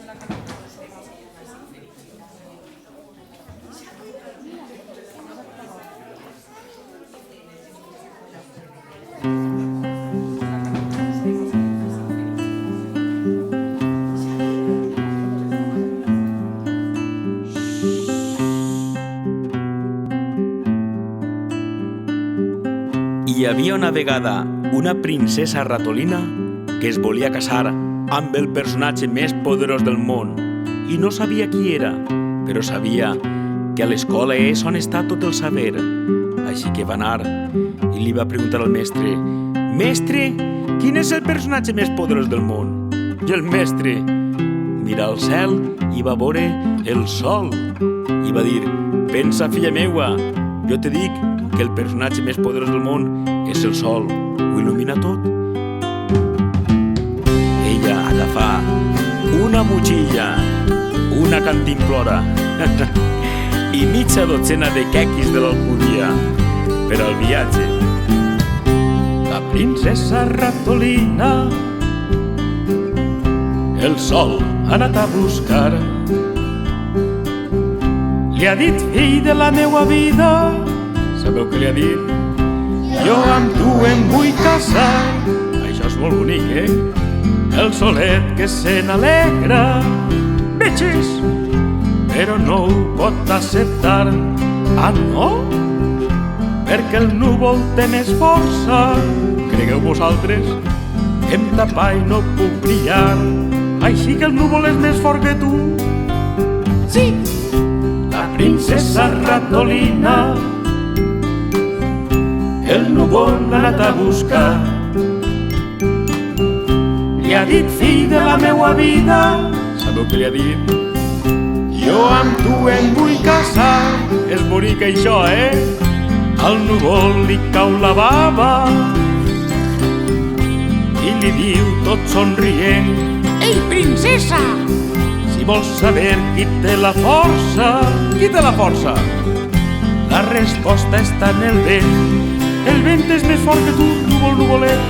Hi havia una vegada una princesa ratolina que es volia casar amb el personatge més poderós del món i no sabia qui era, però sabia que a l'escola és on està tot el saber. Així que va anar i li va preguntar al mestre: «Mestre, quin és el personatge més poderós del món?» I el mestre mira al cel i va veure el sol i va dir: «Pensa, filla meua, jo te dic que el personatge més poderós del món és el sol, ho il·lumina tot». Ella agafà una motxilla, una cantimplora i mitja dotzena de quequis de l'Alcúdia per al viatge. La princesa ratolina el sol ha anat a buscar. Li ha dit: «Fill de la meua vida», sabeu què li ha dit? «Jo amb tu em vull casar». Això és molt bonic, El solet que se n'alegra, veges, però no ho pot acceptar. Ah, no? Perquè el núvol té més força. Cregueu vosaltres? Em tapa i no puc brillar. Així que el núvol és més fort que tu? Sí! La princesa ratolina el núvol l'ha anat a buscar. Li ha dit: «Fill de la meua vida», sabeu què li ha dit? «Jo amb tu em vull casar». És bonic això, Al núvol li cau la bava i li diu tot somrient: «Ei, princesa! Si vols saber qui té la força». Qui té la força? La resposta està en el vent. El vent és més fort que tu, núvol, nuvolet.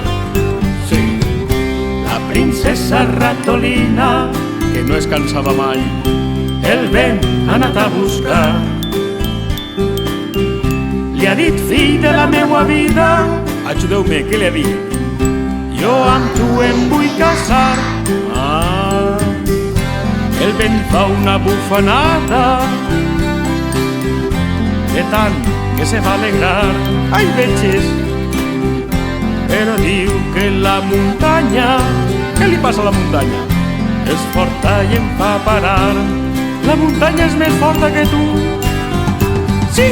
Sí. La princesa ratolina, que no es cansava mai, el vent ha anat a buscar. Li ha dit: «Fill de la meua vida», ajudeu-me, què li ha dit? «Jo amb tu em vull casar». Ah, el vent fa una bufanada, de tant que se va alegrar. Ai, veges! Però diu que la muntanya... Què li passa a la muntanya? És forta i em fa parar. La muntanya és més forta que tu. Sí!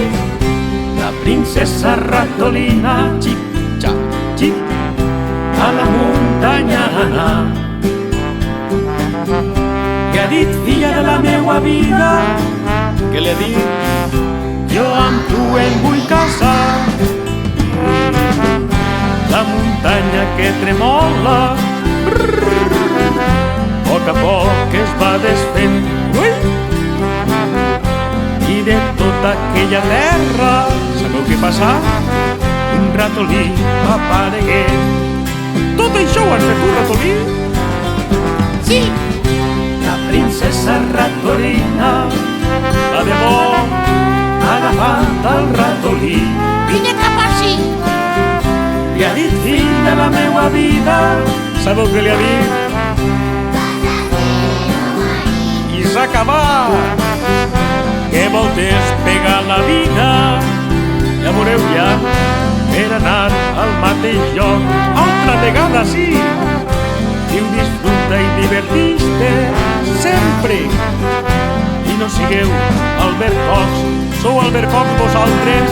La princesa ratolina, xip, xap, xip, a la muntanya anar. Què ha dit, filla de la meua vida? Què li ha dit? «Jo amb tu em vull casar». La muntanya que tremola, a poc es va desfent. I de tota aquella terra, sabeu què passa? Un ratolí aparegué. Tot això ho has fet tu, ratolí? Sí! La princesa ratolina, la de bo, agafant el ratolí. Vine cap ací. Li ha dit: «Fill de la meua vida». Sabeu què li ha dit? I s'ha acabat. Que voltes pegar la vida. Ja veureu ja, per anar al mateix lloc. Altra vegada, sí. Diu: «Disfruta i divertix-te sempre». I no sigueu albercocs. Sou albercocs vosaltres?